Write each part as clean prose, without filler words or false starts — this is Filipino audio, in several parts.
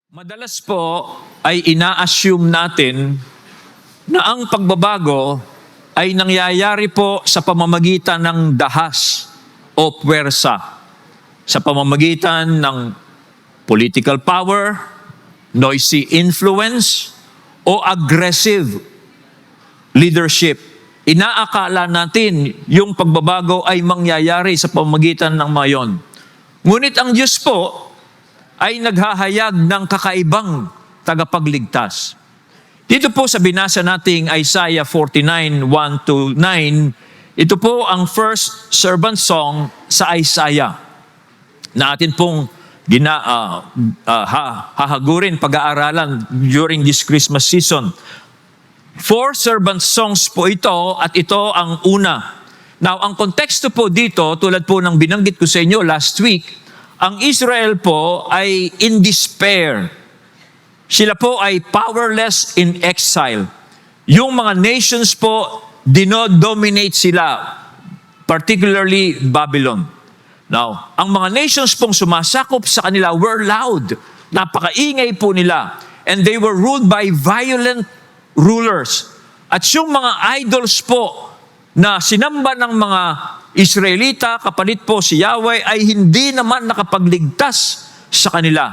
Madalas po ay ina-assume natin na ang pagbabago ay nangyayari po sa pamamagitan ng dahas o puwersa, sa pamamagitan ng political power, noisy influence, o aggressive leadership. Inaakala natin yung pagbabago ay mangyayari sa pamamagitan ng mga yon. Ngunit ang Diyos po ay naghahayag ng kakaibang tagapagligtas. Dito po sa binasa nating Isaiah 49, 1-9, ito po ang first servant song sa Isaiah na atin pong hahagurin, pag-aaralan during this Christmas season. 4 servant songs po ito at ito ang una. Now, ang konteksto po dito, tulad po ng binanggit ko sa inyo last week, ang Israel po ay in despair. Sila po ay powerless in exile. Yung mga nations po, dinodominate sila, particularly Babylon. Now, ang mga nations pong sumasakop sa kanila were loud. Napakaingay po nila. And they were ruled by violent rulers. At yung mga idols po na sinamba ng mga Israelita, kapalit po si Yahweh, ay hindi naman nakapagligtas sa kanila.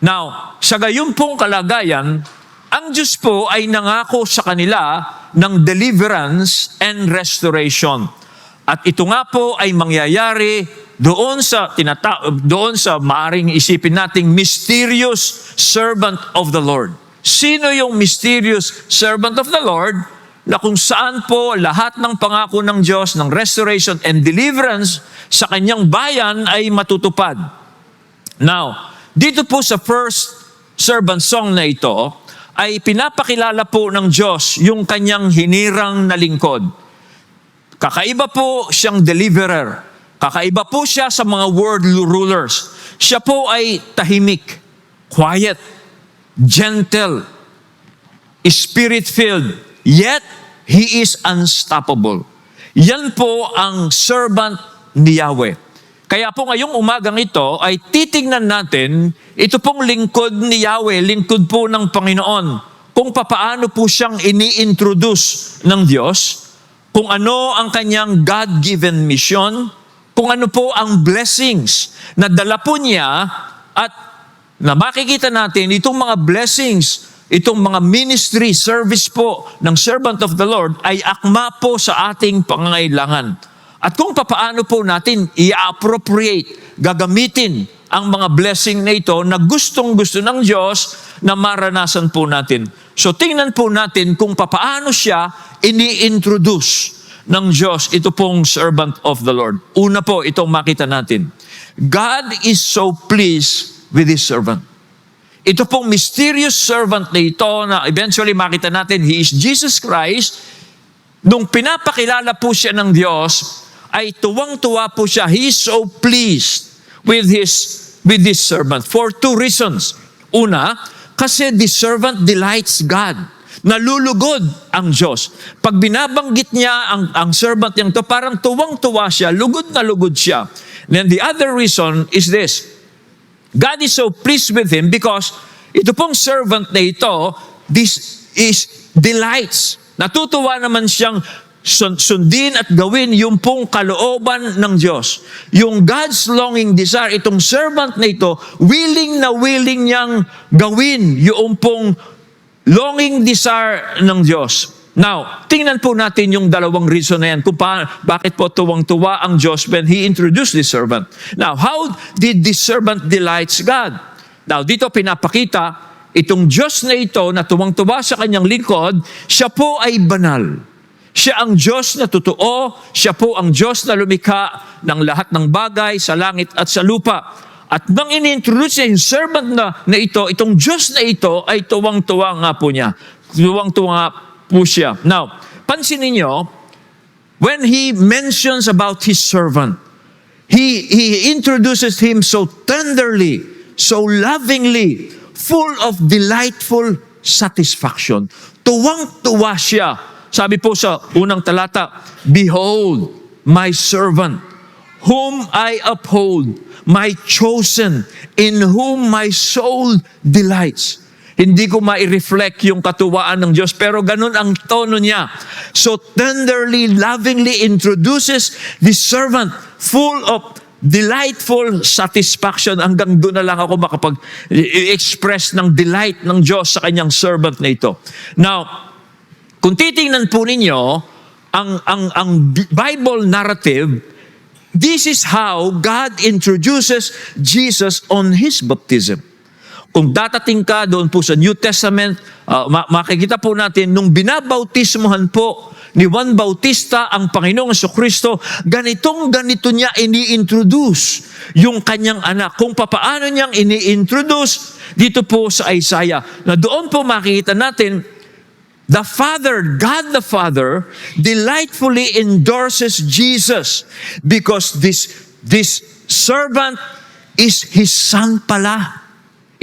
Now, sa gayon pong kalagayan, ang Diyos po ay nangako sa kanila ng deliverance and restoration. At ito nga po ay mangyayari doon sa maaring isipin nating mysterious servant of the Lord. Sino yung mysterious servant of the Lord? Na kung saan po lahat ng pangako ng Diyos, ng restoration and deliverance sa kanyang bayan ay matutupad. Now, dito po sa first servant song na ito, ay pinapakilala po ng Diyos yung kanyang hinirang na lingkod. Kakaiba po siyang deliverer. Kakaiba po siya sa mga world rulers. Siya po ay tahimik, quiet, gentle, spirit-filled, yet, He is unstoppable. Yan po ang servant ni Yahweh. Kaya po ngayong umagang ito ay titingnan natin ito pong lingkod ni Yahweh, lingkod po ng Panginoon, kung papaano po siyang ini-introduce ng Diyos, kung ano ang kanyang God-given mission, kung ano po ang blessings na dala po niya at na makikita natin itong mga blessings, itong mga ministry, service po ng servant of the Lord ay akma po sa ating pangangailangan. At kung papaano po natin i-appropriate, gagamitin ang mga blessing na ito na gustong-gusto ng Diyos na maranasan po natin. So tingnan po natin kung papaano siya ini-introduce ng Diyos, ito pong servant of the Lord. Una po, itong makita natin. God is so pleased with His servant. Ito pong mysterious servant na ito na eventually makita natin, He is Jesus Christ. Nung pinapakilala po siya ng Diyos, ay tuwang-tuwa po siya. He is so pleased with this servant for 2 reasons. Una, kasi the servant delights God. Nalulugod ang Diyos. Pag binabanggit niya ang servant niyang to, parang tuwang-tuwa siya, lugod na lugod siya. And then the other reason is this. God is so pleased with him because ito pong servant na ito, this is delights. Natutuwa naman siyang sundin at gawin yung pong kalooban ng Diyos. Yung God's longing desire, itong servant na ito, willing na willing niyang gawin yung pong longing desire ng Diyos. Now, tingnan po natin yung dalawang reason na yan kung bakit po tuwang-tuwa ang Diyos when He introduced this servant. Now, how did this servant delights God? Now, dito pinapakita, itong Diyos na ito na tuwang-tuwa sa kanyang lingkod, siya po ay banal. Siya ang Diyos na totoo, siya po ang Diyos na lumikha ng lahat ng bagay sa langit at sa lupa. At nang ini-introduce niya yung servant na ito, itong Diyos na ito ay tuwang-tuwa nga po niya. Tuwang-tuwa po siya. Now, pansinin niyo, when He mentions about His servant, He introduces him so tenderly, so lovingly, full of delightful satisfaction. Tuwang-tuwa siya. Sabi po sa unang talata, Behold, my servant, whom I uphold, my chosen, in whom my soul delights. Hindi ko ma-reflect yung katuwaan ng Diyos, pero ganun ang tono niya. So tenderly, lovingly introduces the servant full of delightful satisfaction. Hanggang doon na lang ako makapag-express ng delight ng Diyos sa kanyang servant na ito. Now, kung titingnan po ninyo, ang Bible narrative, this is how God introduces Jesus on His baptism. Kung datating ka doon po sa New Testament, makikita po natin, nung binabautismohan po ni Juan Bautista ang Panginoong Jesucristo, ganito niya ini-introduce yung kanyang anak. Kung papaano niyang ini-introduce dito po sa Isaiah, na doon po makikita natin, the Father, God the Father, delightfully endorses Jesus because this servant is His Son pala.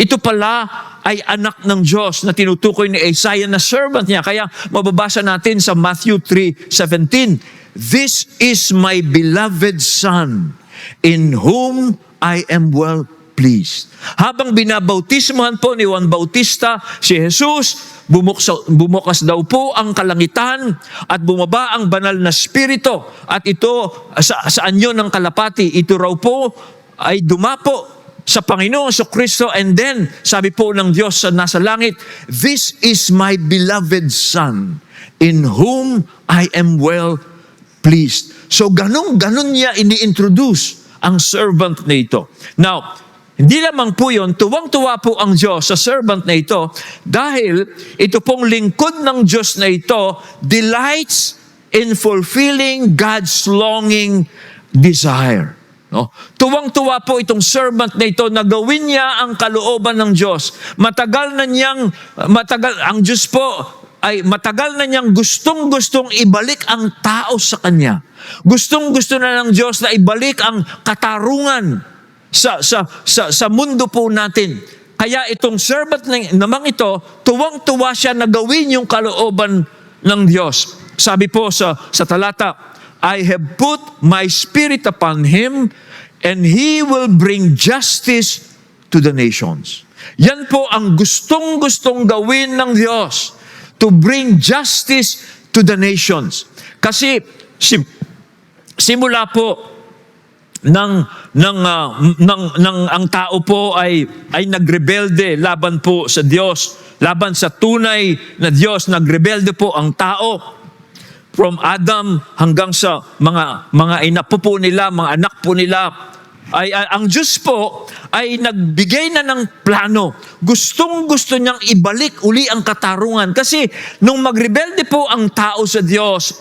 Ito pala ay anak ng Diyos na tinutukoy ni Isaiah na servant niya. Kaya mababasa natin sa Matthew 3:17, "This is my beloved Son, in whom I am well pleased." Habang binabautismohan po ni Juan Bautista si Jesus, bumukas daw po ang kalangitan at bumaba ang banal na spirito. At ito, sa anyo ng kalapati, ito raw po ay dumapo sa Panginoong Jesucristo, and then, sabi po ng Diyos sa nasa langit, "This is my beloved Son, in whom I am well pleased." So, ganun niya ini-introduce ang servant na ito. Now, hindi lamang po yun, tuwang-tuwa po ang Diyos sa servant na ito dahil ito pong lingkod ng Diyos na ito delights in fulfilling God's longing desire. No? Tuwang-tuwa po itong servant na ito na gawin niya ang kalooban ng Diyos. Ang Diyos po ay matagal na niyang gustong-gustong ibalik ang tao sa Kanya. Gustong-gusto na ng Diyos na ibalik ang katarungan sa mundo po natin. Kaya itong servant namang ito, tuwang-tuwa siya na gawin yung kalooban ng Diyos. Sabi po sa talata, "I have put my spirit upon him, and he will bring justice to the nations." Yan po ang gustong-gustong gawin ng Diyos, to bring justice to the nations. Kasi simula po ang tao po ay nagrebelde laban po sa Diyos, laban sa tunay na Diyos, nagrebelde po ang tao. From Adam hanggang sa mga ina po nila, mga anak po nila, ang Diyos po ay nagbigay na ng plano. Gustong-gusto niyang ibalik uli ang katarungan. Kasi nung magrebelde po ang tao sa Diyos,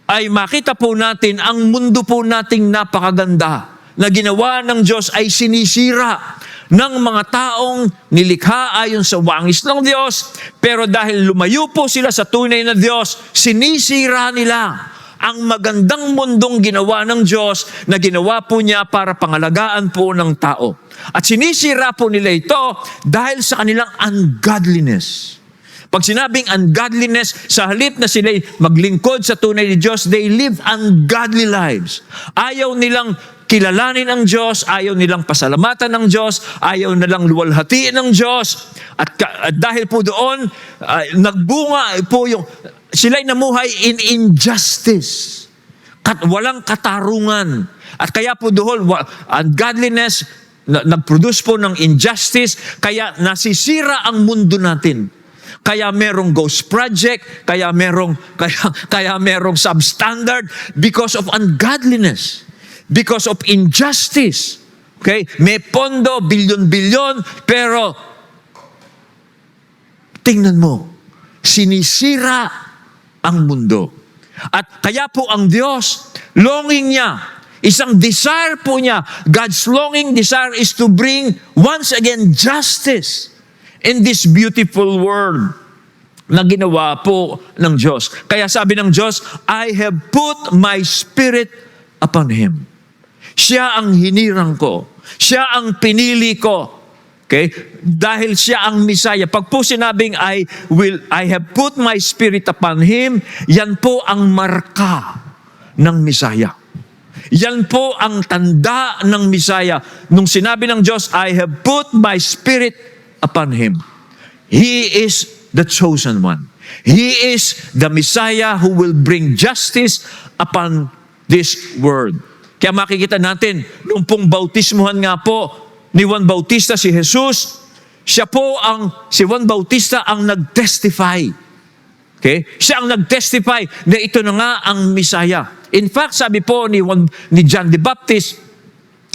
ay makita po natin ang mundo po nating napakaganda na ginawa ng Diyos ay sinisira ng mga taong nilikha ayon sa wangis ng Diyos, pero dahil lumayo po sila sa tunay na Diyos, sinisira nila ang magandang mundong ginawa ng Diyos na ginawa po niya para pangalagaan po ng tao. At sinisira po nila ito dahil sa kanilang ungodliness. Pag sinabing ungodliness, sa halip na sila'y maglingkod sa tunay ni Diyos, they live ungodly lives. Ayaw nilang kilalanin ang Diyos, ayaw nilang pasalamatan ng Diyos, ayaw nilang luwalhatiin ng Diyos. At dahil po doon, nagbunga po sila'y namuhay in injustice. Walang katarungan. At kaya po doon, ungodliness, nag-produce po ng injustice, kaya nasisira ang mundo natin. Kaya merong ghost project, kaya merong substandard because of ungodliness, because of injustice. Okay? May pondo, bilyon-bilyon, pero tingnan mo, sinisira ang mundo. At kaya po ang Diyos, longing niya, isang desire po niya, God's longing desire is to bring once again justice in this beautiful world na ginawa po ng Diyos. Kaya sabi ng Diyos, "I have put my spirit upon him." Siya ang hinirang ko. Siya ang pinili ko. Okay? Dahil siya ang Misaya. Pag po sinabing, I have put my spirit upon him, yan po ang marka ng Misaya. Yan po ang tanda ng Messiah. Nung sinabi ng Diyos, I have put my spirit upon him. He is the chosen one. He is the Messiah who will bring justice upon this world. Kaya makikita natin, nung pong bautismuhan nga po ni Juan Bautista si Jesus, si Juan Bautista ang nag-testify. Okay? Siya ang nag-testify na ito na nga ang Messiah. In fact, sabi po ni John the Baptist,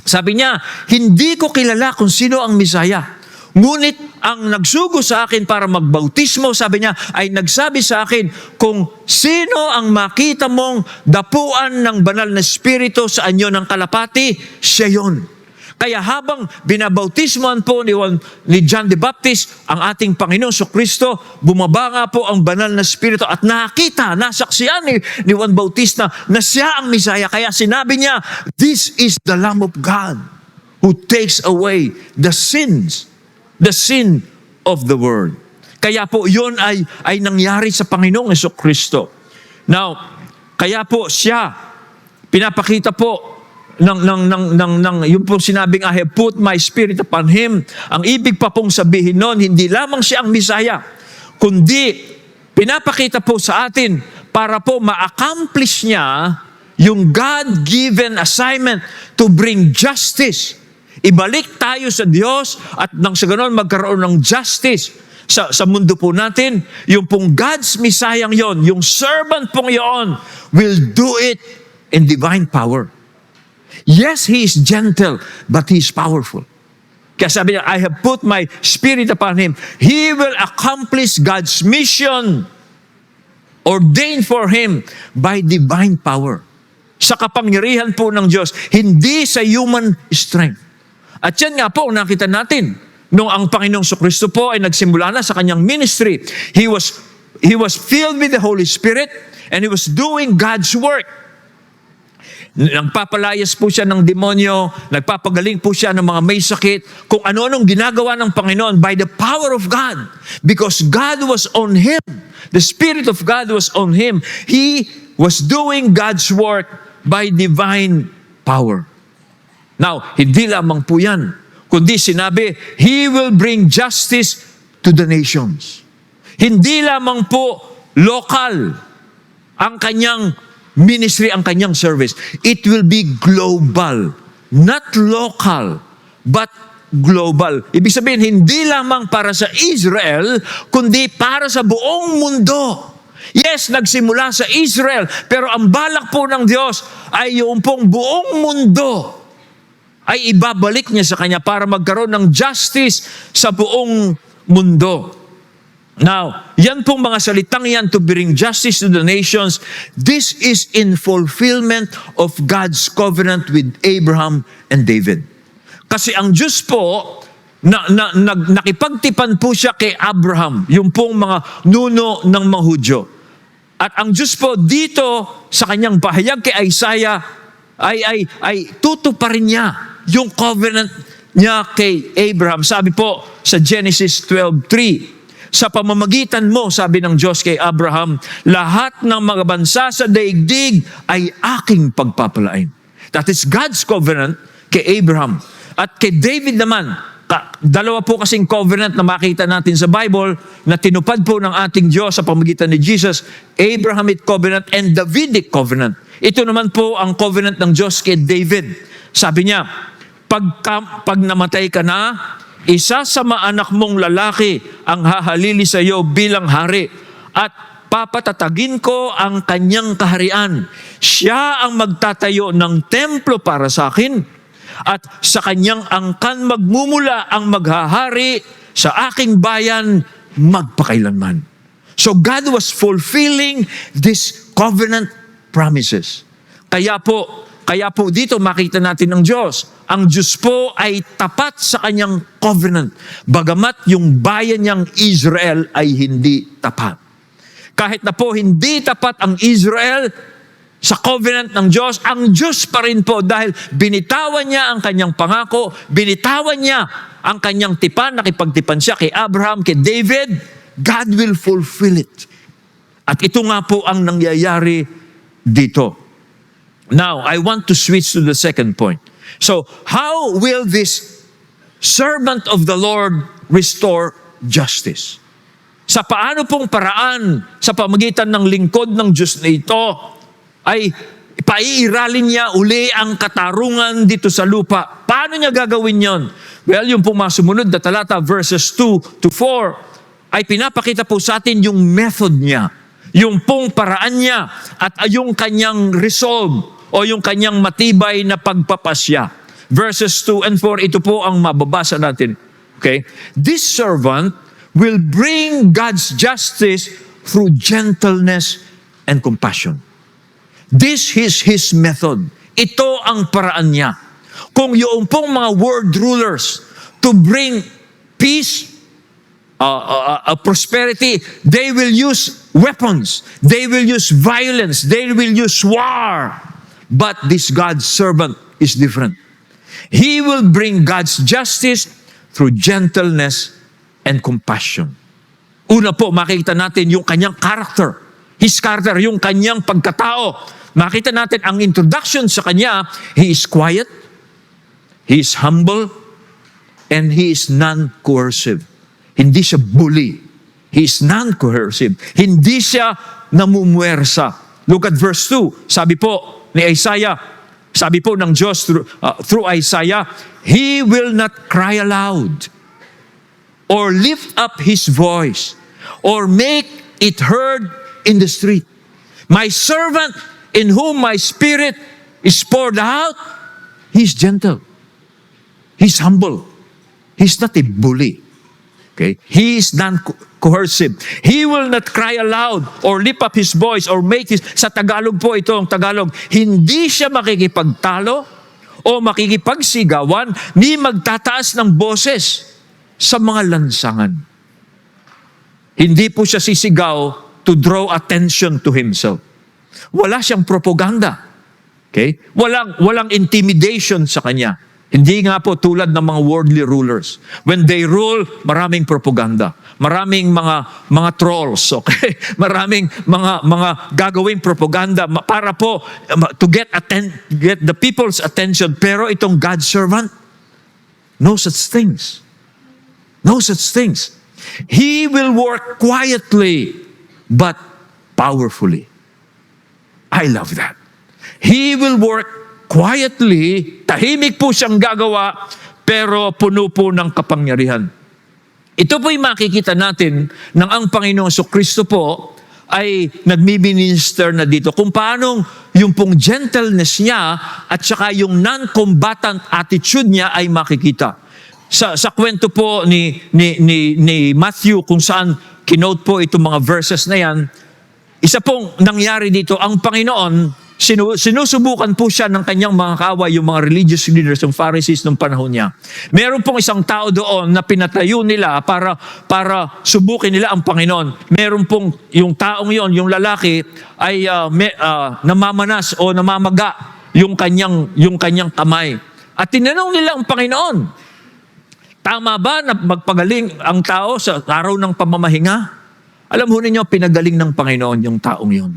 sabi niya, hindi ko kilala kung sino ang Messiah. Ngunit ang nagsugo sa akin para magbautismo, sabi niya, ay nagsabi sa akin, kung sino ang makita mong dapuan ng banal na Espiritu sa anyo ng kalapati, siya yon. Kaya habang binabautismoan po ni John the Baptist, ang ating Panginoon Kristo, bumaba nga po ang banal na Espiritu at nasaksiyan ni Juan Bautista na siya ang Messiah. Kaya sinabi niya, this is the Lamb of God who takes away the sin of the world. Kaya po yun ay nangyari sa Panginoong Kristo. Now, kaya po siya, pinapakita po yung pong sinabing, I have put my spirit upon him. Ang ibig pa pong sabihin nun, hindi lamang siya ang Messiah, kundi pinapakita po sa atin para po ma-accomplish niya yung God-given assignment to bring justice. Ibalik tayo sa Diyos at nang sa ganon magkaroon ng justice sa mundo po natin. Yung pong God's Messiah yon, yung servant pong yon, will do it in divine power. Yes, He is gentle, but He is powerful. Kaya sabi niya, I have put my spirit upon Him. He will accomplish God's mission ordained for Him by divine power. Sa kapangyarihan po ng Diyos, hindi sa human strength. At yan nga po, nakita natin, nung ang Panginoong Kristo po ay nagsimula na sa kanyang ministry, He was filled with the Holy Spirit and He was doing God's work. Nagpapalayas po siya ng demonyo, nagpapagaling po siya ng mga may sakit, kung ano-anong ginagawa ng Panginoon by the power of God. Because God was on Him. The Spirit of God was on Him. He was doing God's work by divine power. Now, hindi lamang po yan, kundi sinabi, He will bring justice to the nations. Hindi lamang po local ang kanyang ministry, ang kanyang service. It will be global. Not local, but global. Ibig sabihin, hindi lamang para sa Israel, kundi para sa buong mundo. Yes, nagsimula sa Israel, pero ang balak po ng Diyos ay yung pong buong mundo ay ibabalik niya sa Kanya para magkaroon ng justice sa buong mundo. Now, yan pong mga salitang yan to bring justice to the nations, this is in fulfillment of God's covenant with Abraham and David. Kasi ang Diyos po, nakipagtipan po siya kay Abraham, yung pong mga nuno ng mga Hudyo. At ang Diyos po dito sa kanyang pahayag kay Isaiah ay tutuparin niya yung covenant niya kay Abraham. Sabi po sa Genesis 12:3, sa pamamagitan mo, sabi ng Diyos kay Abraham, lahat ng mga bansa sa daigdig ay aking pagpapalain. That is God's covenant kay Abraham. At kay David naman, dalawa po kasing covenant na makita natin sa Bible na tinupad po ng ating Diyos sa pamamagitan ni Jesus, Abrahamic covenant and Davidic covenant. Ito naman po ang covenant ng Diyos kay David. Sabi niya, pag namatay ka na, isa sa mga anak mong lalaki ang hahalili sa iyo bilang hari at papatatagin ko ang kanyang kaharian. Siya ang magtatayo ng templo para sa akin at sa kanyang angkan magmumula ang maghahari sa aking bayan magpakailanman. So God was fulfilling these covenant promises. Kaya po dito makita natin ng Diyos. Ang Diyos po ay tapat sa kanyang covenant. Bagamat yung bayan niyang Israel ay hindi tapat. Kahit na po hindi tapat ang Israel sa covenant ng Diyos, ang Diyos pa rin po dahil binitawan niya ang kanyang pangako, binitawan niya ang kanyang tipan, nakipagtipan siya kay Abraham, kay David, God will fulfill it. At ito nga po ang nangyayari dito. Now, I want to switch to the second point. So, how will this servant of the Lord restore justice? Sa paano pong paraan sa pamagitan ng lingkod ng Diyos na ito ay paiiralin niya uli ang katarungan dito sa lupa. Paano niya gagawin yon? Well, yung pong mga sumunod na talata, verses 2 to 4, ay pinapakita po sa atin yung method niya, yung pong paraan niya, at yung kanyang resolve o yung kanyang matibay na pagpapasya. Verses 2 and 4, ito po ang mababasa natin. Okay? This servant will bring God's justice through gentleness and compassion. This is his method. Ito ang paraan niya. Kung yung pong mga world rulers to bring peace, prosperity, they will use weapons, they will use violence, they will use war. But this God's servant is different. He will bring God's justice through gentleness and compassion. Una po, makikita natin yung kanyang character. His character, yung kanyang pagkatao. Makita natin ang introduction sa kanya, he is quiet, he is humble, and he is non-coercive. Hindi siya bully. He is non-coercive. Hindi siya namumuwersa. Look at verse 2. Sabi po ni Isaiah, sabi po ng Diyos through Isaiah, he will not cry aloud or lift up his voice or make it heard in the street. My servant in whom my spirit is poured out, he's gentle. He's humble. He's not a bully. Okay? He is non-coercive. He will not cry aloud or lift up his voice or make his... Sa Tagalog po, ito ang Tagalog. Hindi siya makikipagtalo o makikipagsigawan ni magtataas ng boses sa mga lansangan. Hindi po siya sisigaw to draw attention to himself. Wala siyang propaganda. Okay? Walang intimidation sa kanya. Hindi nga po tulad ng mga worldly rulers. When they rule, maraming propaganda. Maraming mga trolls, okay? Maraming mga gagawing propaganda para po to get the people's attention. Pero itong God's servant, no such things. No such things. He will work quietly but powerfully. I love that. He will work quietly, tahimik po siyang gagawa, pero puno po ng kapangyarihan. Ito po'y makikita natin ng ang Panginoong Kristo po ay nagmi-minister na dito kung paanong yung pong gentleness niya at saka yung non-combatant attitude niya ay makikita. Sa kwento po ni Matthew kung saan kinote po itong mga verses na yan, isa pong nangyari dito, ang Panginoon, sinusubukan po siya ng kanyang mga kaaway, yung mga religious leaders, yung Pharisees ng panahon niya. Meron pong isang tao doon na pinatayo nila para subukin nila ang Panginoon. Meron pong yung taong yon, yung lalaki, ay namamanas o namamaga yung kanyang kamay. At tinanong nila ang Panginoon, tama ba na magpagaling ang tao sa araw ng pamamahinga? Alam ho ninyo, pinagaling ng Panginoon yung taong yun.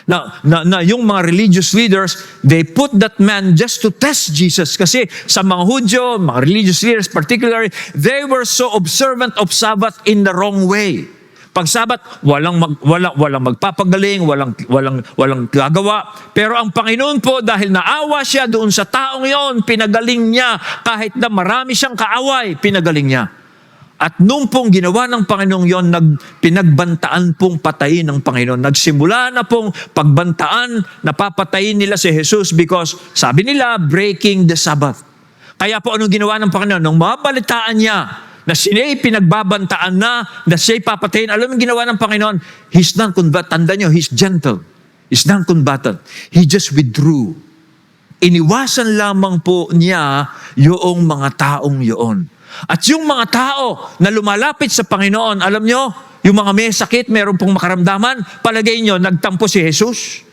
Na yung mga religious leaders, they put that man just to test Jesus. Kasi sa mga Hudyo, mga religious leaders particularly, they were so observant of Sabbath in the wrong way. Pag Sabbath, walang magpapagaling, walang gagawa. Pero ang Panginoon po, dahil naawa siya doon sa taong yon, pinagaling niya. Kahit na marami siyang kaaway, pinagaling niya. At nung pong ginawa ng Panginoong yon, pinagbantaan pong patayin ng Panginoon. Nagsimula na pong pagbantaan, napapatayin nila si Jesus because, sabi nila, breaking the Sabbath. Kaya po anong ginawa ng Panginoon? Nung mabalitaan niya na siya'y pinagbabantaan na siya'y papatayin, alam mo ginawa ng Panginoon? He's non-combatant. Tanda nyo, he's gentle. He's non-combatant. He just withdrew. Iniwasan lamang po niya yung mga taong yun. At yung mga tao na lumalapit sa Panginoon, alam nyo, yung mga may sakit, meron pong makaramdaman, palagay nyo, nagtampo si Jesus.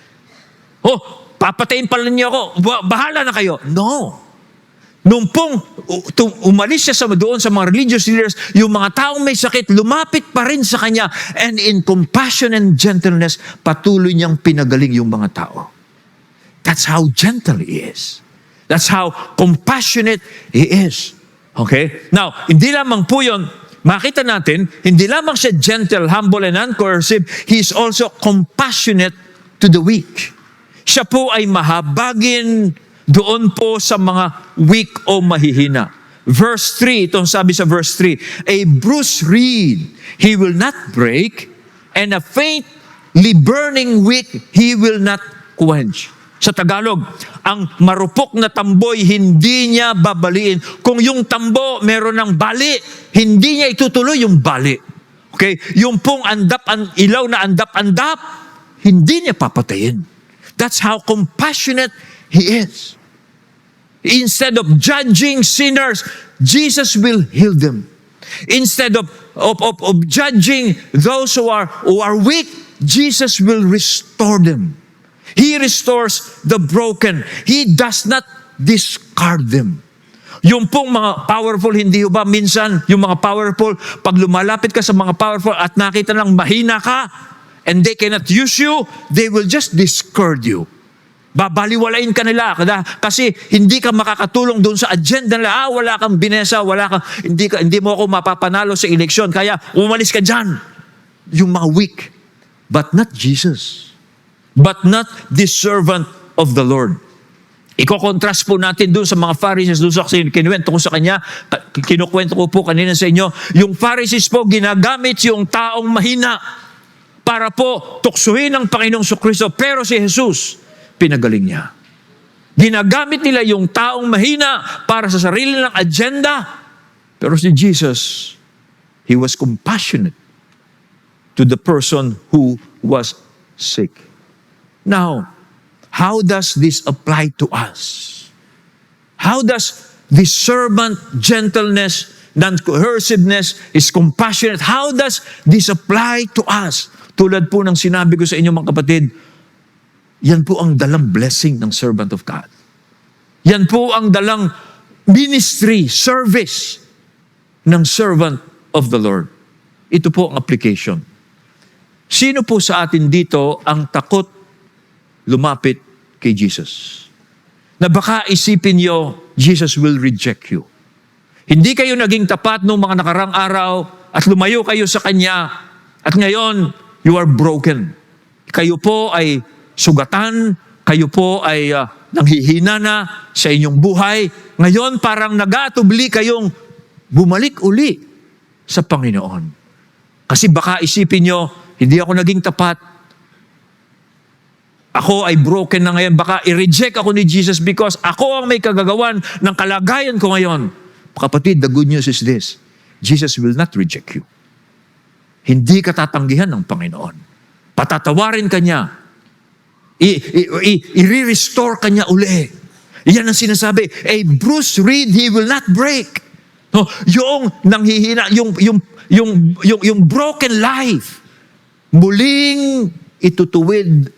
Oh, papatayin pala niyo ako, bahala na kayo. No. Nung pong umalis siya doon sa mga religious leaders, yung mga taong may sakit, lumapit pa rin sa kanya. And in compassion and gentleness, patuloy niyang pinagaling yung mga tao. That's how gentle He is. That's how compassionate He is. Okay? Now, hindi lamang po yun, makita natin, hindi lamang siya gentle, humble, and uncoercive, He is also compassionate to the weak. Siya po ay mahabagin doon po sa mga weak o mahihina. Verse 3, itong sabi sa verse 3, a bruised reed He will not break, and a faintly burning wick He will not quench. Sa Tagalog, ang marupok na tamboy, hindi niya babaliin. Kung yung tambo meron ng bali, hindi niya itutuloy yung bali. Okay? Yung pong ilaw na andap-andap, hindi niya papatayin. That's how compassionate He is. Instead of judging sinners, Jesus will heal them. Instead of judging those who are weak, Jesus will restore them. He restores the broken. He does not discard them. Yung pong mga powerful, hindi ba minsan, yung mga powerful, pag lumalapit ka sa mga powerful at nakita lang mahina ka, and they cannot use you, they will just discard you. Babaliwalain ka nila kasi hindi ka makakatulong doon sa agenda nila. Wala kang binesa, hindi mo ako mapapanalo sa eleksyon, kaya umalis ka dyan. Yung mga weak. But not Jesus. But not this servant of the Lord. Iko-contrast po natin doon sa mga Pharisees, doon sa kinuwento ko sa kanya, kinukwento ko po kanina sa inyo, yung Pharisees po ginagamit yung taong mahina para po tuksuhin ang Panginoong Kristo, pero si Jesus, pinagaling niya. Ginagamit nila yung taong mahina para sa sarili nilang agenda, pero si Jesus, He was compassionate to the person who was sick. Now, how does this apply to us? How does this servant gentleness, non-coerciveness, is compassionate, how does this apply to us? Tulad po ng sinabi ko sa inyo mga kapatid, yan po ang dalang blessing ng servant of God. Yan po ang dalang ministry, service ng servant of the Lord. Ito po ang application. Sino po sa atin dito ang takot lumapit kay Jesus? Na baka isipin nyo, Jesus will reject you. Hindi kayo naging tapat noong mga nakarang araw at lumayo kayo sa Kanya at ngayon, you are broken. Kayo po ay sugatan, kayo po ay nanghihina na sa inyong buhay. Ngayon, parang nagatubli kayong bumalik uli sa Panginoon. Kasi baka isipin nyo, hindi ako naging tapat. Ako ay broken na ngayon. Baka i-reject ako ni Jesus because ako ang may kagagawan ng kalagayan ko ngayon. Kapatid, the good news is this. Jesus will not reject you. Hindi ka tatanggihan ng Panginoon. Patatawarin ka niya. I-restore ka niya uli. Yan ang sinasabi. A bruised reed He will not break. No, yung nanghihina, yung broken life, muling itutuwid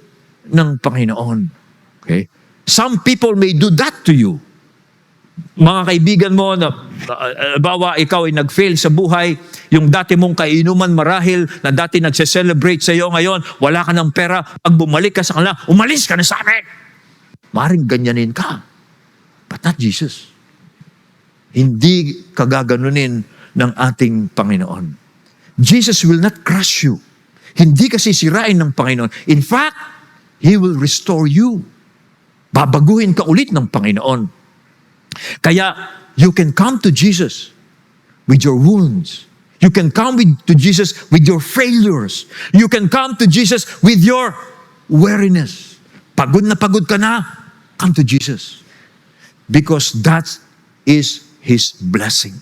ng Panginoon. Okay? Some people may do that to you. Mga kaibigan mo, bawa ikaw ay nag-fail sa buhay, yung dati mong kainuman marahil, na dati nagse-celebrate sa iyo ngayon, wala ka ng pera, pag bumalik ka sa kanila, umalis ka na sa amin. Maring ganyanin ka. But not Jesus. Hindi kagaganunin ng ating Panginoon. Jesus will not crush you. Hindi kasi sirain ng Panginoon. In fact, He will restore you. Babaguhin ka ulit ng Panginoon. Kaya, you can come to Jesus with your wounds. You can come to Jesus with your failures. You can come to Jesus with your weariness. Pagod na pagod ka na, come to Jesus. Because that is His blessing.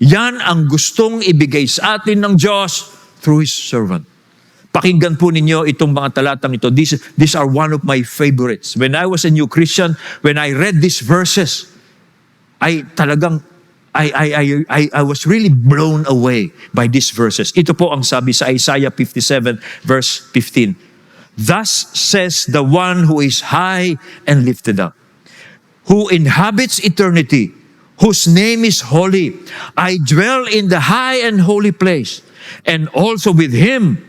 Yan ang gustong ibigay sa atin ng Diyos through His servant. Pakinggan po ninyo itong mga talatang ito. These are one of my favorites. When I was a new Christian, when I read these verses, I was really blown away by these verses. Ito po ang sabi sa Isaiah 57 verse 15. Thus says the one who is high and lifted up, who inhabits eternity, whose name is holy. I dwell in the high and holy place, and also with Him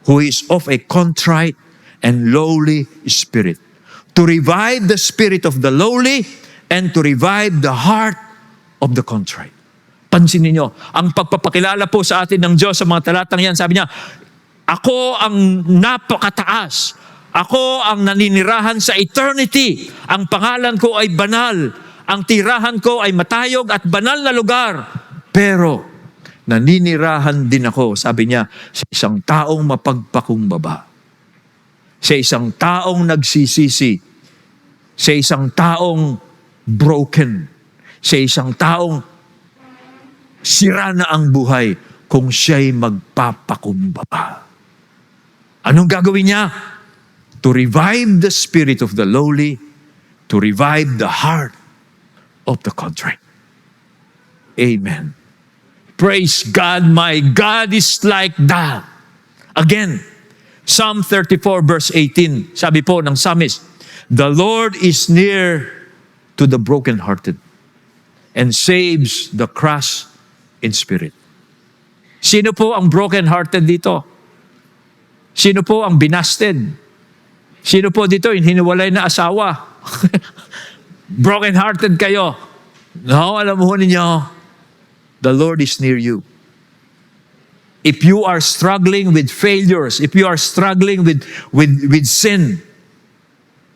who is of a contrite and lowly spirit, to revive the spirit of the lowly and to revive the heart of the contrite. Pansinin niyo, ang pagpapakilala po sa atin ng Diyos sa mga talatang yan, sabi niya, ako ang napakataas. Ako ang naninirahan sa eternity. Ang pangalan ko ay banal. Ang tirahan ko ay matayog at banal na lugar. Pero, naninirahan din ako, sabi niya, sa isang taong mapagpakumbaba. Sa isang taong nagsisisi. Sa isang taong broken. Sa isang taong sira na ang buhay kung siya'y magpapakumbaba. Anong gagawin niya? To revive the spirit of the lowly, to revive the heart of the contrite. Amen. Praise God, my God is like that. Again, Psalm 34 verse 18, sabi po ng psalmist, the Lord is near to the brokenhearted and saves the crushed in spirit. Sino po ang brokenhearted dito? Sino po ang binasted? Sino po dito yung hiniwalay na asawa? Broken-hearted kayo. No, alam mo ninyo, the Lord is near you. If you are struggling with failures, if you are struggling with sin,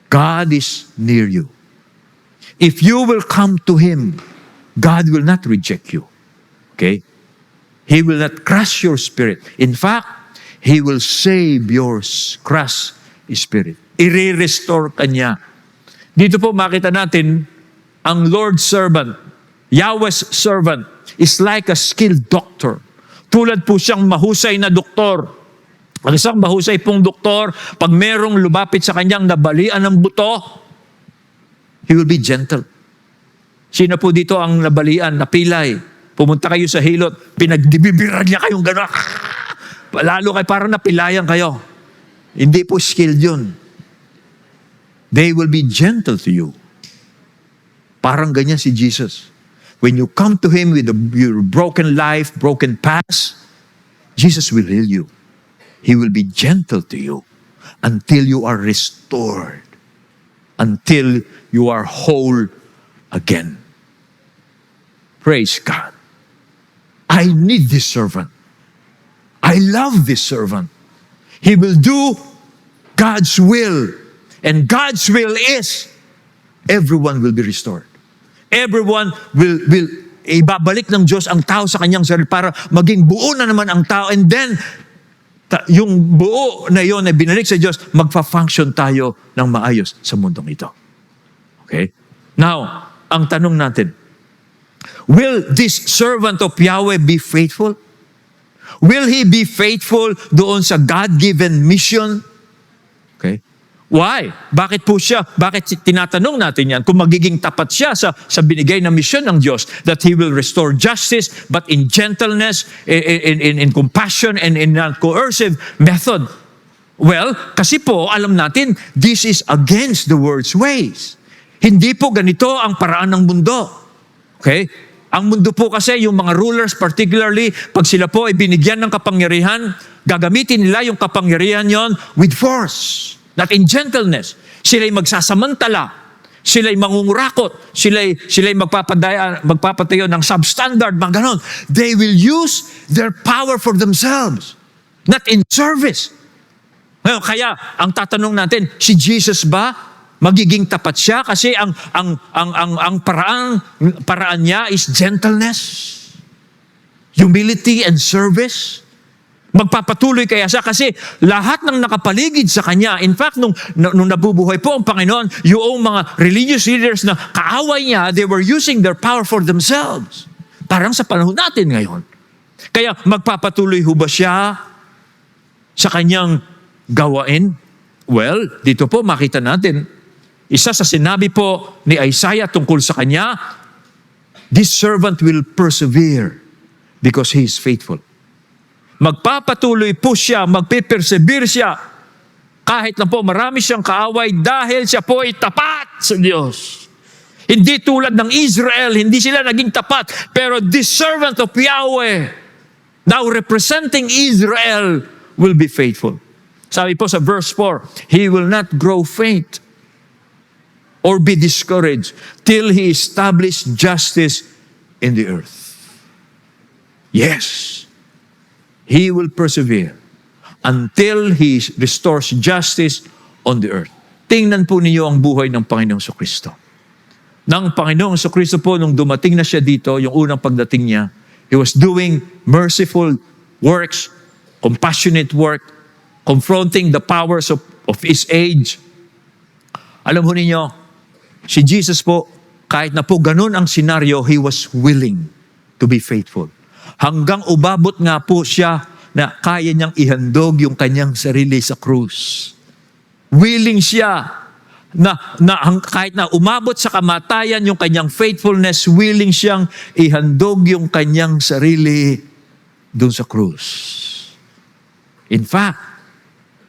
God is near you. If you will come to Him, God will not reject you. Okay? He will not crush your spirit. In fact, He will save your crushed spirit. I-restore ka niya. Dito po makita natin, ang Lord's servant, Yahweh's servant, is like a skilled doctor. Tulad po siyang mahusay na doktor. Ang isang mahusay pong doktor, pag merong lumapit sa kanyang nabalian ng buto, he will be gentle. Sino po dito ang nabalian, napilay? Pumunta kayo sa hilot, pinagdibibiran niya kayong gano'n. Lalo kayo parang napilayan kayo. Hindi po skilled yun. They will be gentle to you. Parang ganyan si Jesus. When you come to Him with your broken life, broken past, Jesus will heal you. He will be gentle to you until you are restored, until you are whole again. Praise God. I need this servant. I love this servant. He will do God's will. And God's will is everyone will be restored. Everyone will ibabalik ng Diyos ang tao sa kanyang sarili para maging buo na naman ang tao. And then, yung buo na yon na binalik sa Diyos, magfa-function tayo ng maayos sa mundong ito. Okay? Now, ang tanong natin, will this servant of Yahweh be faithful? Will he be faithful doon sa God-given mission? Okay? Why? Bakit po siya? Bakit tinatanong natin yan? Kung magiging tapat siya sa binigay na mission ng Diyos, that He will restore justice, but in gentleness, in compassion, and in a coercive method. Well, kasi po, alam natin, this is against the world's ways. Hindi po ganito ang paraan ng mundo. Okay? Ang mundo po kasi, yung mga rulers particularly, pag sila po ay binigyan ng kapangyarihan, gagamitin nila yung kapangyarihan yon with force, not in gentleness. Sila'y magsasamantala, sila'y mangungurakot, sila'y magpapatayo ng substandard, mga ganon. They will use their power for themselves, not in service. Ngayon, kaya, ang tatanong natin, si Jesus ba magiging tapat siya kasi ang paraan niya is gentleness, humility and service. Magpapatuloy kaya siya kasi lahat ng nakapaligid sa kanya, in fact, nung nabubuhay po ang Panginoon, yung mga religious leaders na kaaway niya, they were using their power for themselves. Parang sa panahon natin ngayon. Kaya magpapatuloy ho ba siya sa kanyang gawain? Well, dito po makita natin, isa sa sinabi po ni Isaiah tungkol sa kanya, this servant will persevere because he is faithful. Magpapatuloy po siya, magpipersevere siya, kahit na po marami siyang kaaway dahil siya po ay tapat sa Diyos. Hindi tulad ng Israel, hindi sila naging tapat, pero this servant of Yahweh, now representing Israel, will be faithful. Sabi po sa verse 4, he will not grow faint. or be discouraged till He established justice in the earth. Yes, He will persevere until He restores justice on the earth. Tingnan po ninyo ang buhay ng Panginoong Kristo. Nang Panginoong Kristo po, nung dumating na siya dito, yung unang pagdating niya, He was doing merciful works, compassionate work, confronting the powers of His age. Alam ho ninyo, si Jesus po, kahit na po ganun ang senaryo, He was willing to be faithful. Hanggang umabot nga po siya na kaya niyang ihandog yung kanyang sarili sa krus. Willing siya na kahit na umabot sa kamatayan yung kanyang faithfulness, willing siyang ihandog yung kanyang sarili doon sa krus. In fact,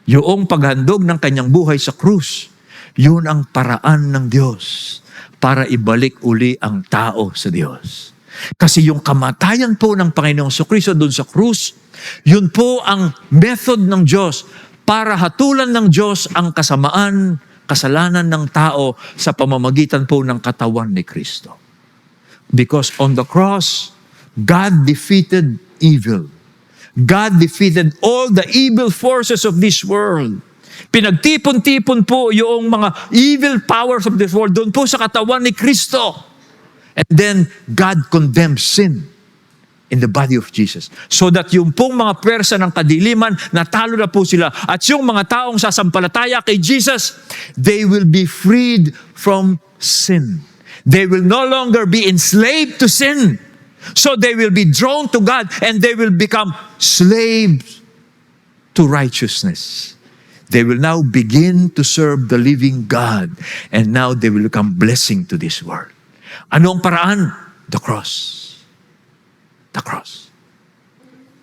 yung paghandog ng kanyang buhay sa krus, yun ang paraan ng Diyos para ibalik uli ang tao sa Diyos. Kasi yung kamatayan po ng Panginoong Kristo doon sa krus, yun po ang method ng Diyos para hatulan ng Diyos ang kasalanan ng tao sa pamamagitan po ng katawan ni Kristo. Because on the cross, God defeated evil. God defeated all the evil forces of this world. Pinagtipon-tipon po yung mga evil powers of this world doon po sa katawan ni Kristo. And then, God condemned sin in the body of Jesus. So that yung pong mga pwersa ng kadiliman, natalo na po sila. At yung mga taong sasampalataya kay Jesus, they will be freed from sin. They will no longer be enslaved to sin. So they will be drawn to God and they will become slaves to righteousness. They will now begin to serve the living God and now they will become blessing to this world. Ano ang paraan? The cross. The cross.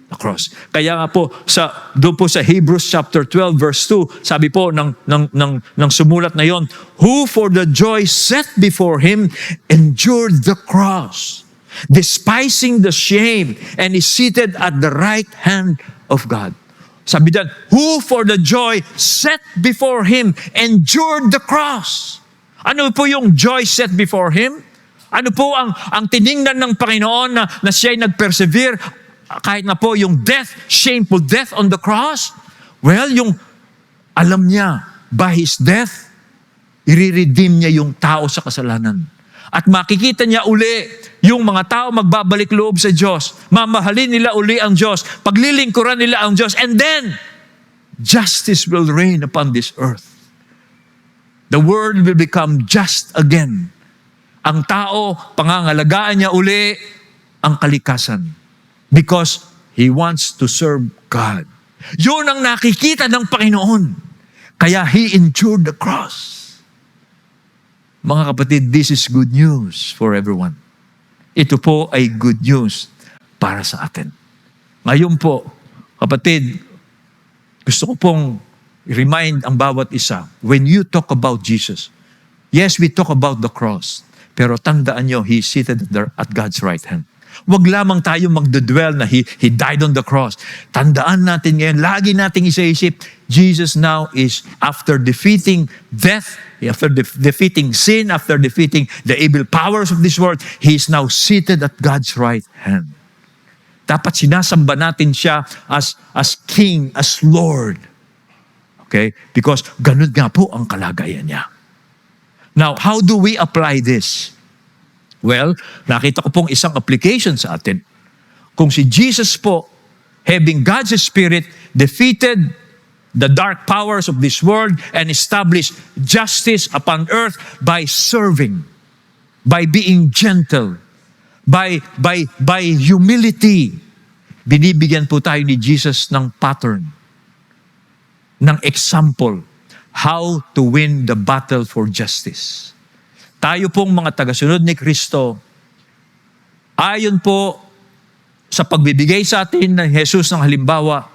The cross. Kaya nga po, doon po sa Hebrews chapter 12 verse 2, sabi po ng sumulat na yon, who for the joy set before Him endured the cross, despising the shame, and is seated at the right hand of God. Sabi diyan, who for the joy set before Him endured the cross. Ano po yung joy set before Him? Ano po ang tiningnan ng Panginoon na siya'y nag-persevere kahit na po yung death, shameful death on the cross? Well, yung alam niya, by His death, i-redeem niya yung tao sa kasalanan. At makikita niya uli yung mga tao magbabalik loob sa Diyos. Mamahalin nila uli ang Diyos. Paglilingkuran nila ang Diyos. And then, justice will reign upon this earth. The world will become just again. Ang tao, pangangalagaan niya uli ang kalikasan. Because He wants to serve God. Yun ang nakikita ng Panginoon. Kaya He endured the cross. Mga kapatid, this is good news for everyone. Ito po ay good news para sa atin. Ngayon po, kapatid, gusto ko pong remind ang bawat isa, when you talk about Jesus, yes, we talk about the cross, pero tandaan nyo, He is seated at God's right hand. Huwag lamang tayo magdudwell na He died on the cross. Tandaan natin ngayon, lagi nating isa-isip, Jesus now is, after defeating death, after defeating sin, after defeating the evil powers of this world, He is now seated at God's right hand. Dapat sinasamba natin siya as King, as Lord. Okay? Because ganun nga po ang kalagayan niya. Now, how do we apply this? Well, nakita ko pong isang application sa atin. Kung si Jesus po, having God's Spirit, defeated the dark powers of this world and established justice upon earth by serving, by being gentle, by humility. Binibigyan po tayo ni Jesus ng pattern, ng example, how to win the battle for justice. Tayo pong mga tagasunod ni Kristo, ayon po sa pagbibigay sa atin ng Jesus ng halimbawa,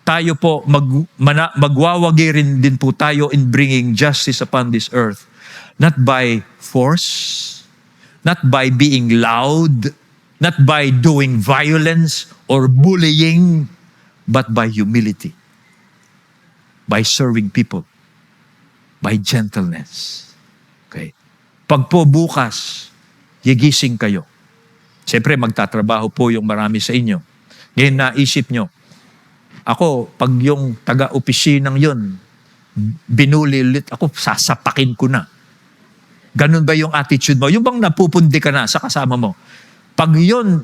tayo po magwawagi rin din po tayo in bringing justice upon this earth. Not by force, not by being loud, not by doing violence or bullying, but by humility, by serving people, by gentleness. Okay. Pag po bukas, gigising kayo. Siyempre, magtatrabaho po yung marami sa inyo. Ngayon naisip nyo, ako, pag yung taga-opisinang yun, binuli ulit ako, sasapakin ko na. Ganun ba yung attitude mo? Yung bang napupundi ka na sa kasama mo? Pag yun,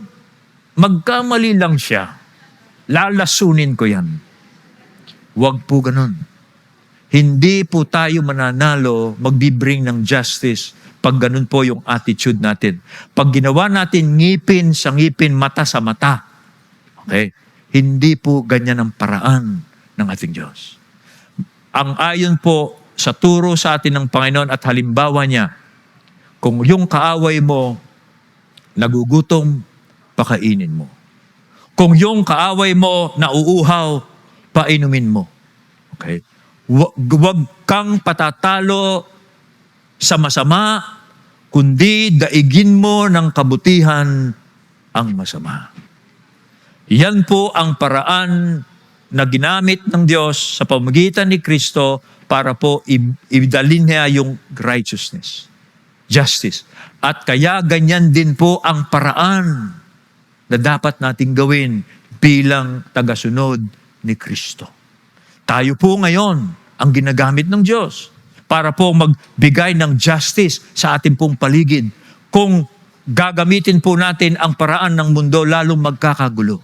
magkamali lang siya, lalasunin ko yan. Huwag po ganun. Hindi po tayo mananalo, magbibring ng justice pag ganun po yung attitude natin. Pag ginawa natin ngipin sa ngipin, mata sa mata, okay? Hindi po ganyan ang paraan ng ating Diyos. Ang ayon po sa turo sa atin ng Panginoon at halimbawa niya, kung yung kaaway mo nagugutom, pakainin mo. Kung yung kaaway mo nauuhaw, painumin mo. Okay? Huwag kang patatalo sa masama, kundi daigin mo ng kabutihan ang masama. Yan po ang paraan na ginamit ng Diyos sa pamamagitan ni Kristo para po ibidalin niya yung righteousness, justice. At kaya ganyan din po ang paraan na dapat nating gawin bilang tagasunod ni Kristo. Tayo po ngayon ang ginagamit ng Diyos para po magbigay ng justice sa ating pong paligid. Kung gagamitin po natin ang paraan ng mundo, lalong magkakagulo.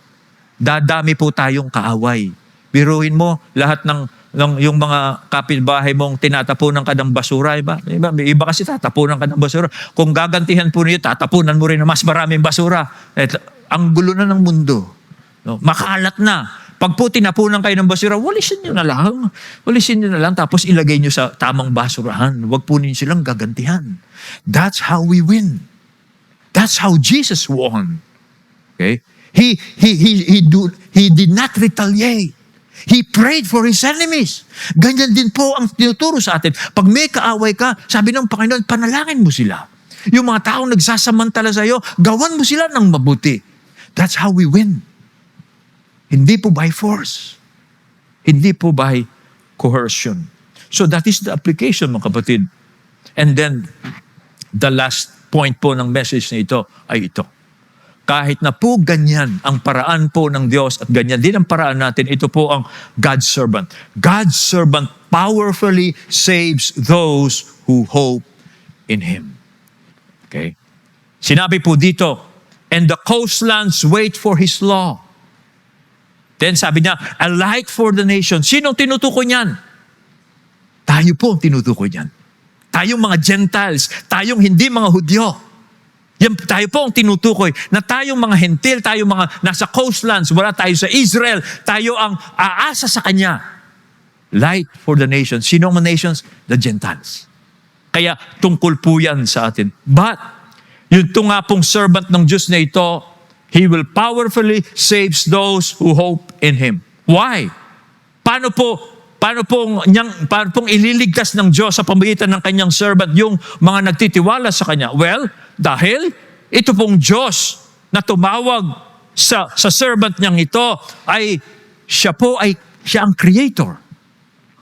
Dadami po tayong kaaway. Biruin mo, lahat ng yung mga kapitbahay mong tinatapunan ka ng basura, iba kasi tatapunan ka ng basura. Kung gagantihan po niyo, tatapunan mo rin na mas maraming basura. Ang gulo na ng mundo. No? Makalat na. Pag po tinapunan kayo ng basura, walisin nyo na lang. Walisin nyo na lang, tapos ilagay nyo sa tamang basurahan. Huwag po ninyo silang gagantihan. That's how we win. That's how Jesus won. Okay? He did not retaliate. He prayed for his enemies. Ganyan din po ang tinuturo sa atin. Pag may kaaway ka, sabi ng Panginoon, panalangin mo sila. Yung mga taong nagsasamantala sa iyo, gawan mo sila ng mabuti. That's how we win. Hindi po by force. Hindi po by coercion. So that is the application, mga kapatid. And then, the last point po ng message na ito ay ito. Kahit na po ganyan ang paraan po ng Diyos at ganyan din ang paraan natin, ito po ang God's servant. God's servant powerfully saves those who hope in Him. Okay? Sinabi po dito, and the coastlands wait for His law. Then sabi niya, a light for the nation. Sinong tinutukoy niyan? Tayo po ang tinutukoy niyan. Tayong mga Gentiles, tayong hindi mga Hudyo. Yan, tayo po ang tinutukoy na tayong mga hentil, tayong mga nasa coastlands, wala tayo sa Israel, tayo ang aasa sa Kanya. Light for the nations. Sino ang nations? The Gentiles. Kaya tungkol po yan sa atin. But, yung nga pong servant ng Diyos na ito, He will powerfully save those who hope in Him. Why? Paano pong ililigtas ng Diyos sa pamamagitan ng Kanyang servant yung mga nagtitiwala sa Kanya? Well, dahil ito pong Diyos na tumawag sa servant niyang ito siya ang creator.